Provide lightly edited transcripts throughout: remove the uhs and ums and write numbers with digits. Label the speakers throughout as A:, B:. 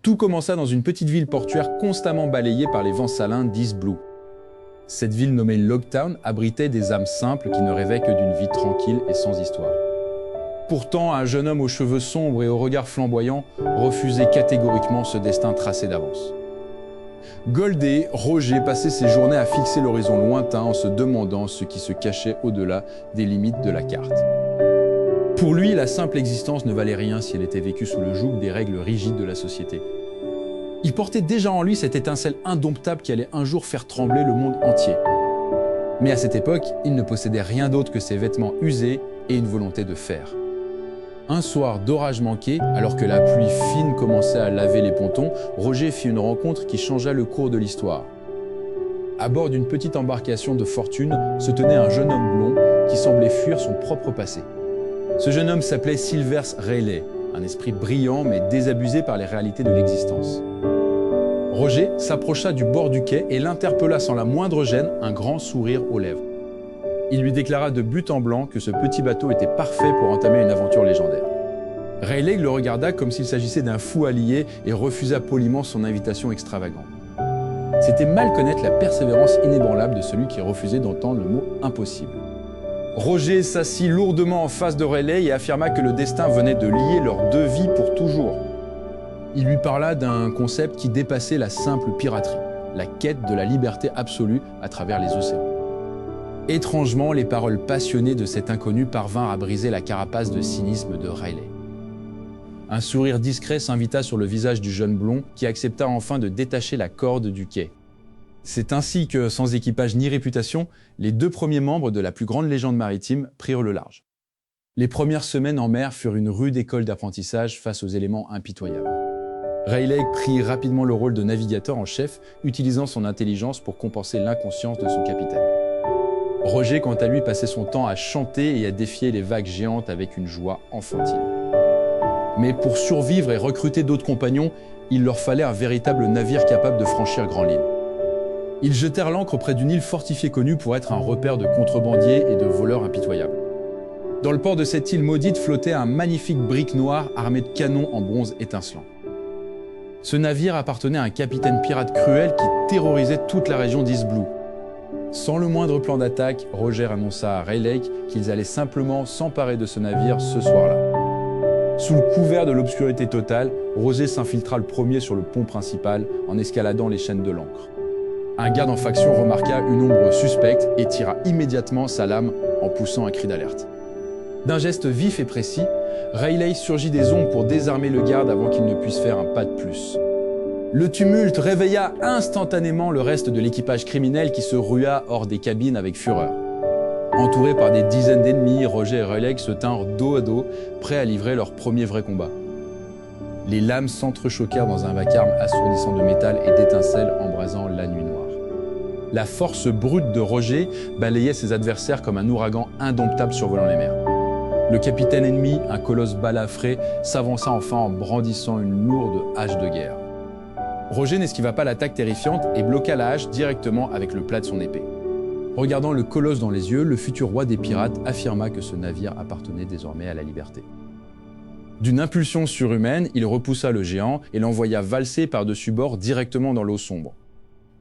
A: Tout commença dans une petite ville portuaire constamment balayée par les vents salins d'East Blue. Cette ville nommée Logtown abritait des âmes simples qui ne rêvaient que d'une vie tranquille et sans histoire. Pourtant, un jeune homme aux cheveux sombres et au regard flamboyant refusait catégoriquement ce destin tracé d'avance. Goldé, Roger passait ses journées à fixer l'horizon lointain en se demandant ce qui se cachait au-delà des limites de la carte. Pour lui, la simple existence ne valait rien si elle était vécue sous le joug des règles rigides de la société. Il portait déjà en lui cette étincelle indomptable qui allait un jour faire trembler le monde entier. Mais à cette époque, il ne possédait rien d'autre que ses vêtements usés et une volonté de faire. Un soir d'orage manqué, alors que la pluie fine commençait à laver les pontons, Roger fit une rencontre qui changea le cours de l'histoire. À bord d'une petite embarcation de fortune se tenait un jeune homme blond qui semblait fuir son propre passé. Ce jeune homme s'appelait Silvers Rayleigh, un esprit brillant mais désabusé par les réalités de l'existence. Roger s'approcha du bord du quai et l'interpella sans la moindre gêne, un grand sourire aux lèvres. Il lui déclara de but en blanc que ce petit bateau était parfait pour entamer une aventure légendaire. Rayleigh le regarda comme s'il s'agissait d'un fou allié et refusa poliment son invitation extravagante. C'était mal connaître la persévérance inébranlable de celui qui refusait d'entendre le mot impossible. Roger s'assit lourdement en face de Rayleigh et affirma que le destin venait de lier leurs deux vies pour toujours. Il lui parla d'un concept qui dépassait la simple piraterie, la quête de la liberté absolue à travers les océans. Étrangement, les paroles passionnées de cet inconnu parvinrent à briser la carapace de cynisme de Rayleigh. Un sourire discret s'invita sur le visage du jeune blond qui accepta enfin de détacher la corde du quai. C'est ainsi que, sans équipage ni réputation, les deux premiers membres de la plus grande légende maritime prirent le large. Les premières semaines en mer furent une rude école d'apprentissage face aux éléments impitoyables. Rayleigh prit rapidement le rôle de navigateur en chef, utilisant son intelligence pour compenser l'inconscience de son capitaine. Roger, quant à lui, passait son temps à chanter et à défier les vagues géantes avec une joie enfantine. Mais pour survivre et recruter d'autres compagnons, il leur fallait un véritable navire capable de franchir grand lignes. Ils jetèrent l'ancre près d'une île fortifiée connue pour être un repère de contrebandiers et de voleurs impitoyables. Dans le port de cette île maudite flottait un magnifique brick noir armé de canons en bronze étincelant. Ce navire appartenait à un capitaine pirate cruel qui terrorisait toute la région d'East Blue. Sans le moindre plan d'attaque, Roger annonça à Rayleigh qu'ils allaient simplement s'emparer de ce navire ce soir-là. Sous le couvert de l'obscurité totale, Roger s'infiltra le premier sur le pont principal en escaladant les chaînes de l'ancre. Un garde en faction remarqua une ombre suspecte et tira immédiatement sa lame en poussant un cri d'alerte. D'un geste vif et précis, Rayleigh surgit des ombres pour désarmer le garde avant qu'il ne puisse faire un pas de plus. Le tumulte réveilla instantanément le reste de l'équipage criminel qui se rua hors des cabines avec fureur. Entourés par des dizaines d'ennemis, Roger et Rayleigh se tinrent dos à dos, prêts à livrer leur premier vrai combat. Les lames s'entrechoquèrent dans un vacarme assourdissant de métal et d'étincelles embrasant la nuit noire. La force brute de Roger balayait ses adversaires comme un ouragan indomptable survolant les mers. Le capitaine ennemi, un colosse balafré, s'avança enfin en brandissant une lourde hache de guerre. Roger n'esquiva pas l'attaque terrifiante et bloqua la hache directement avec le plat de son épée. Regardant le colosse dans les yeux, le futur roi des pirates affirma que ce navire appartenait désormais à la liberté. D'une impulsion surhumaine, il repoussa le géant et l'envoya valser par-dessus bord directement dans l'eau sombre.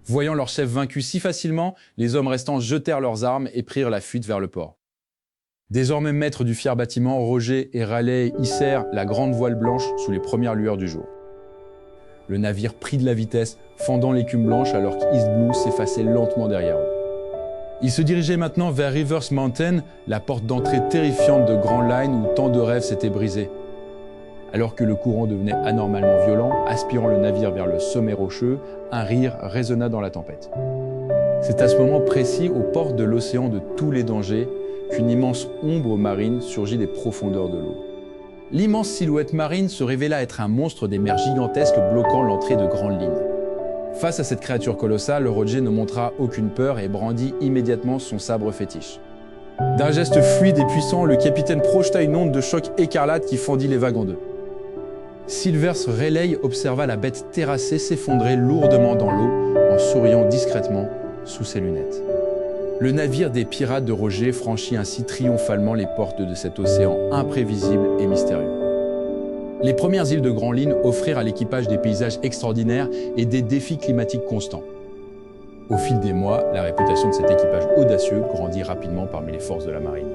A: Voyant leur chef vaincu si facilement, les hommes restants jetèrent leurs armes et prirent la fuite vers le port. Désormais maîtres du fier bâtiment, Roger et Rayleigh hissèrent la grande voile blanche sous les premières lueurs du jour. Le navire prit de la vitesse, fendant l'écume blanche alors qu'East Blue s'effaçait lentement derrière eux. Ils se dirigeaient maintenant vers Rivers Mountain, la porte d'entrée terrifiante de Grand Line où tant de rêves s'étaient brisés. Alors que le courant devenait anormalement violent, aspirant le navire vers le sommet rocheux, un rire résonna dans la tempête. C'est à ce moment précis, aux portes de l'océan de tous les dangers, qu'une immense ombre marine surgit des profondeurs de l'eau. L'immense silhouette marine se révéla être un monstre des mers gigantesques bloquant l'entrée de Grande Ligne. Face à cette créature colossale, Roger ne montra aucune peur et brandit immédiatement son sabre fétiche. D'un geste fluide et puissant, le capitaine projeta une onde de choc écarlate qui fendit les vagues en deux. Silvers Rayleigh observa la bête terrassée s'effondrer lourdement dans l'eau en souriant discrètement sous ses lunettes. Le navire des pirates de Roger franchit ainsi triomphalement les portes de cet océan imprévisible et mystérieux. Les premières îles de Grand Line offrirent à l'équipage des paysages extraordinaires et des défis climatiques constants. Au fil des mois, la réputation de cet équipage audacieux grandit rapidement parmi les forces de la marine.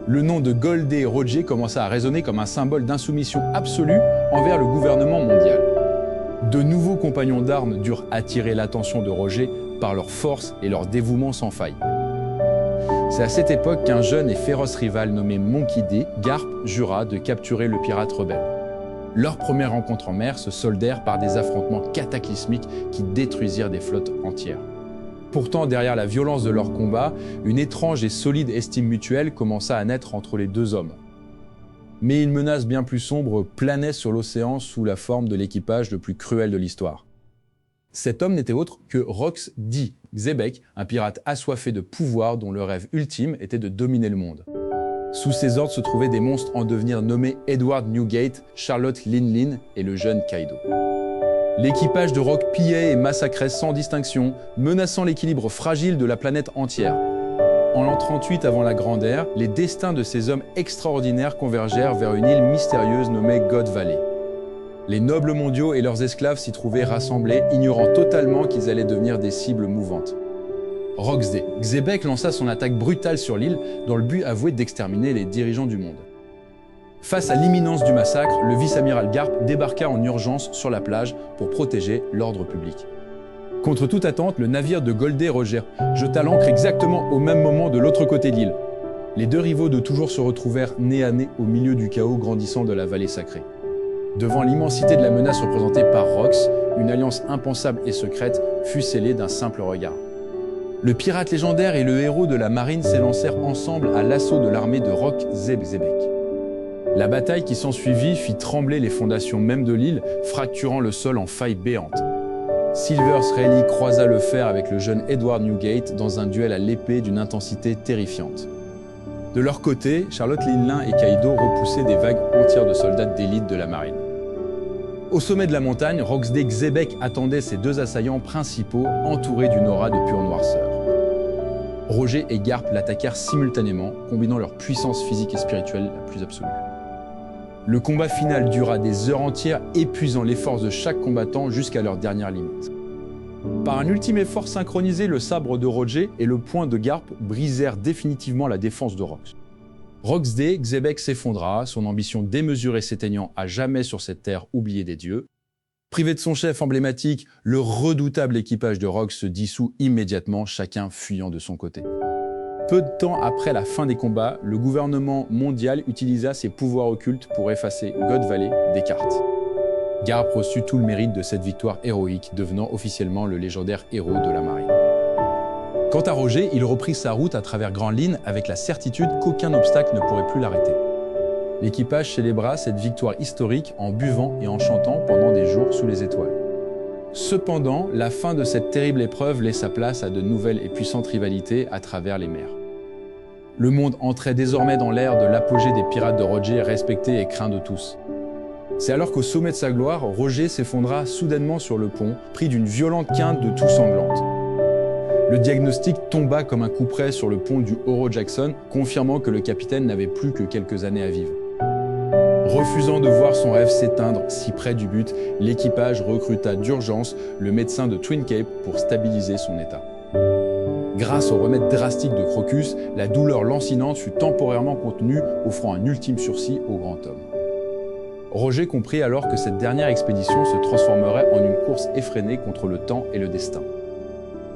A: Le nom de Goldie Roger commença à résonner comme un symbole d'insoumission absolue envers le gouvernement mondial. De nouveaux compagnons d'armes durent attirer l'attention de Roger par leur force et leur dévouement sans faille. C'est à cette époque qu'un jeune et féroce rival nommé Monkey D. Garp jura de capturer le pirate rebelle. Leur première rencontre en mer se soldèrent par des affrontements cataclysmiques qui détruisirent des flottes entières. Pourtant, derrière la violence de leur combat, une étrange et solide estime mutuelle commença à naître entre les deux hommes. Mais une menace bien plus sombre planait sur l'océan sous la forme de l'équipage le plus cruel de l'histoire. Cet homme n'était autre que Rox D. Xebec, un pirate assoiffé de pouvoir dont le rêve ultime était de dominer le monde. Sous ses ordres se trouvaient des monstres en devenir nommés Edward Newgate, Charlotte Linlin et le jeune Kaido. L'équipage de Rock pillait et massacrait sans distinction, menaçant l'équilibre fragile de la planète entière. En l'an 38 avant la Grande Ère, les destins de ces hommes extraordinaires convergèrent vers une île mystérieuse nommée God Valley. Les nobles mondiaux et leurs esclaves s'y trouvaient rassemblés, ignorant totalement qu'ils allaient devenir des cibles mouvantes. Rox D. Xebec lança son attaque brutale sur l'île dans le but avoué d'exterminer les dirigeants du monde. Face à l'imminence du massacre, le vice-amiral Garp débarqua en urgence sur la plage pour protéger l'ordre public. Contre toute attente, le navire de Goldie Roger jeta l'ancre exactement au même moment de l'autre côté de l'île. Les deux rivaux de toujours se retrouvèrent nez à nez au milieu du chaos grandissant de la vallée sacrée. Devant l'immensité de la menace représentée par Rox, une alliance impensable et secrète fut scellée d'un simple regard. Le pirate légendaire et le héros de la marine s'élancèrent ensemble à l'assaut de l'armée de Rox Xebec. La bataille qui s'ensuivit fit trembler les fondations même de l'île, fracturant le sol en failles béantes. Silvers Rayleigh croisa le fer avec le jeune Edward Newgate dans un duel à l'épée d'une intensité terrifiante. De leur côté, Charlotte Linlin et Kaido repoussaient des vagues entières de soldats d'élite de la marine. Au sommet de la montagne, Rox D. Xebec attendait ses deux assaillants principaux, entourés d'une aura de pure noirceur. Roger et Garp l'attaquèrent simultanément, combinant leur puissance physique et spirituelle la plus absolue. Le combat final dura des heures entières, épuisant les forces de chaque combattant jusqu'à leur dernière limite. Par un ultime effort synchronisé, le sabre de Roger et le poing de Garp brisèrent définitivement la défense de Rox. Rox D. Xebec s'effondra, son ambition démesurée s'éteignant à jamais sur cette terre oubliée des dieux. Privé de son chef emblématique, le redoutable équipage de Rox se dissout immédiatement, chacun fuyant de son côté. Peu de temps après la fin des combats, le gouvernement mondial utilisa ses pouvoirs occultes pour effacer God Valley des cartes. Garp reçut tout le mérite de cette victoire héroïque, devenant officiellement le légendaire héros de la marine. Quant à Roger, il reprit sa route à travers Grand Line avec la certitude qu'aucun obstacle ne pourrait plus l'arrêter. L'équipage célébra cette victoire historique en buvant et en chantant pendant des jours sous les étoiles. Cependant, la fin de cette terrible épreuve laissa place à de nouvelles et puissantes rivalités à travers les mers. Le monde entrait désormais dans l'ère de l'apogée des pirates de Roger, respectés et craints de tous. C'est alors qu'au sommet de sa gloire, Roger s'effondra soudainement sur le pont, pris d'une violente quinte de toux sanglante. Le diagnostic tomba comme un coup près sur le pont du Oro Jackson, confirmant que le capitaine n'avait plus que quelques années à vivre. Refusant de voir son rêve s'éteindre si près du but, l'équipage recruta d'urgence le médecin de Twin Cape pour stabiliser son état. Grâce au remède drastique de Crocus, la douleur lancinante fut temporairement contenue, offrant un ultime sursis au grand homme. Roger comprit alors que cette dernière expédition se transformerait en une course effrénée contre le temps et le destin.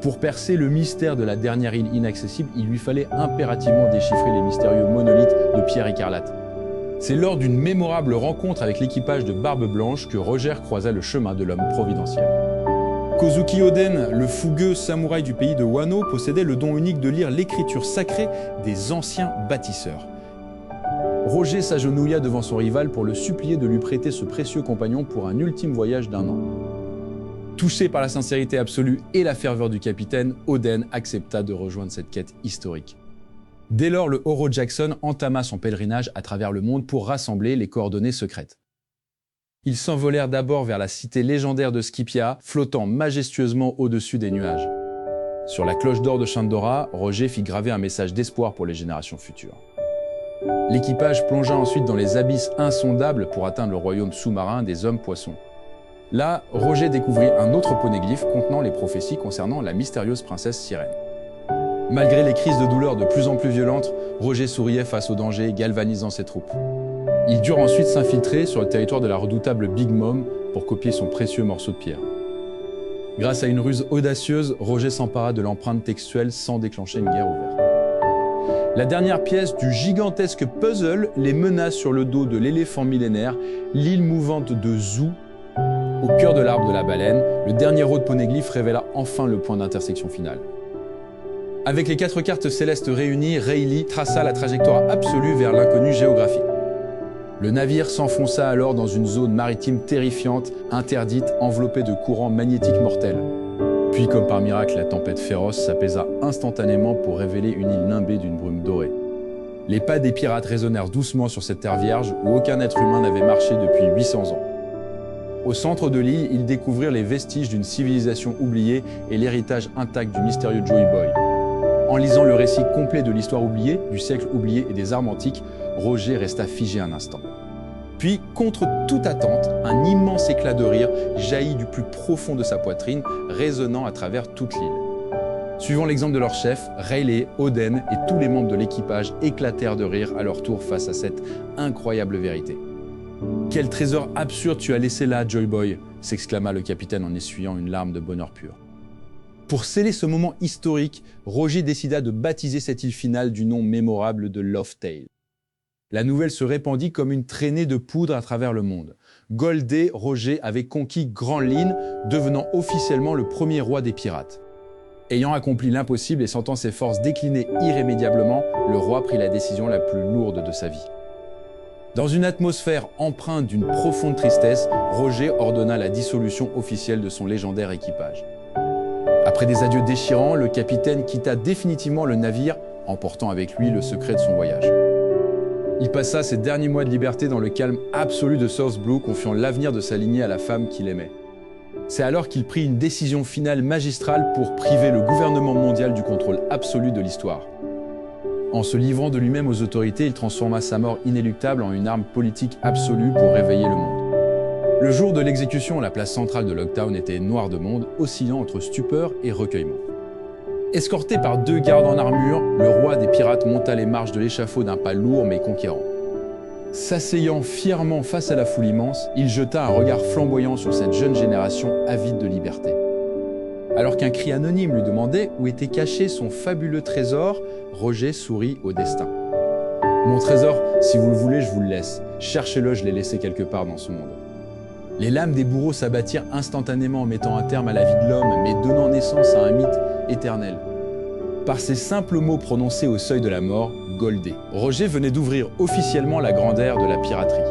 A: Pour percer le mystère de la dernière île inaccessible, il lui fallait impérativement déchiffrer les mystérieux monolithes de pierre écarlate. C'est lors d'une mémorable rencontre avec l'équipage de Barbe Blanche que Roger croisa le chemin de l'homme providentiel. Kozuki Oden, le fougueux samouraï du pays de Wano, possédait le don unique de lire l'écriture sacrée des anciens bâtisseurs. Roger s'agenouilla devant son rival pour le supplier de lui prêter ce précieux compagnon pour un ultime voyage d'1 an. Touché par la sincérité absolue et la ferveur du capitaine, Oden accepta de rejoindre cette quête historique. Dès lors, le Oro Jackson entama son pèlerinage à travers le monde pour rassembler les coordonnées secrètes. Ils s'envolèrent d'abord vers la cité légendaire de Skypia, flottant majestueusement au-dessus des nuages. Sur la cloche d'or de Shandora, Roger fit graver un message d'espoir pour les générations futures. L'équipage plongea ensuite dans les abysses insondables pour atteindre le royaume sous-marin des hommes-poissons. Là, Roger découvrit un autre poneglyphe contenant les prophéties concernant la mystérieuse princesse Sirène. Malgré les crises de douleur de plus en plus violentes, Roger souriait face au danger, galvanisant ses troupes. Ils durent ensuite s'infiltrer sur le territoire de la redoutable Big Mom pour copier son précieux morceau de pierre. Grâce à une ruse audacieuse, Roger s'empara de l'empreinte textuelle sans déclencher une guerre ouverte. La dernière pièce du gigantesque puzzle les mena sur le dos de l'éléphant millénaire, l'île mouvante de Zou. Au cœur de l'arbre de la baleine, le dernier row de poneglyphes révéla enfin le point d'intersection final. Avec les 4 cartes célestes réunies, Rayleigh traça la trajectoire absolue vers l'inconnu géographique. Le navire s'enfonça alors dans une zone maritime terrifiante, interdite, enveloppée de courants magnétiques mortels. Puis, comme par miracle, la tempête féroce s'apaisa instantanément pour révéler une île nimbée d'une brume dorée. Les pas des pirates résonnèrent doucement sur cette terre vierge où aucun être humain n'avait marché depuis 800 ans. Au centre de l'île, ils découvrirent les vestiges d'une civilisation oubliée et l'héritage intact du mystérieux Joey Boy. En lisant le récit complet de l'histoire oubliée, du siècle oublié et des armes antiques, Roger resta figé un instant. Puis, contre toute attente, un immense éclat de rire jaillit du plus profond de sa poitrine, résonnant à travers toute l'île. Suivant l'exemple de leur chef, Rayleigh, Oden et tous les membres de l'équipage éclatèrent de rire à leur tour face à cette incroyable vérité. « Quel trésor absurde tu as laissé là, Joey Boy !» s'exclama le capitaine en essuyant une larme de bonheur pur. Pour sceller ce moment historique, Roger décida de baptiser cette île finale du nom mémorable de Lovetale. La nouvelle se répandit comme une traînée de poudre à travers le monde. Goldé, Roger avait conquis Grand Lynn, devenant officiellement le premier roi des pirates. Ayant accompli l'impossible et sentant ses forces décliner irrémédiablement, le roi prit la décision la plus lourde de sa vie. Dans une atmosphère empreinte d'une profonde tristesse, Roger ordonna la dissolution officielle de son légendaire équipage. Après des adieux déchirants, le capitaine quitta définitivement le navire, emportant avec lui le secret de son voyage. Il passa ses derniers mois de liberté dans le calme absolu de South Blue, confiant l'avenir de sa lignée à la femme qu'il aimait. C'est alors qu'il prit une décision finale magistrale pour priver le gouvernement mondial du contrôle absolu de l'histoire. En se livrant de lui-même aux autorités, il transforma sa mort inéluctable en une arme politique absolue pour réveiller le monde. Le jour de l'exécution, la place centrale de Lockdown était noire de monde, oscillant entre stupeur et recueillement. Escorté par 2 gardes en armure, le roi des pirates monta les marches de l'échafaud d'un pas lourd mais conquérant. S'asseyant fièrement face à la foule immense, il jeta un regard flamboyant sur cette jeune génération avide de liberté. Alors qu'un cri anonyme lui demandait où était caché son fabuleux trésor, Roger sourit au destin. « Mon trésor, si vous le voulez, je vous le laisse. Cherchez-le, je l'ai laissé quelque part dans ce monde. » Les lames des bourreaux s'abattirent instantanément en mettant un terme à la vie de l'homme, mais donnant naissance à un mythe éternel. Par ces simples mots prononcés au seuil de la mort, Goldé, Roger venait d'ouvrir officiellement la grande ère de la piraterie.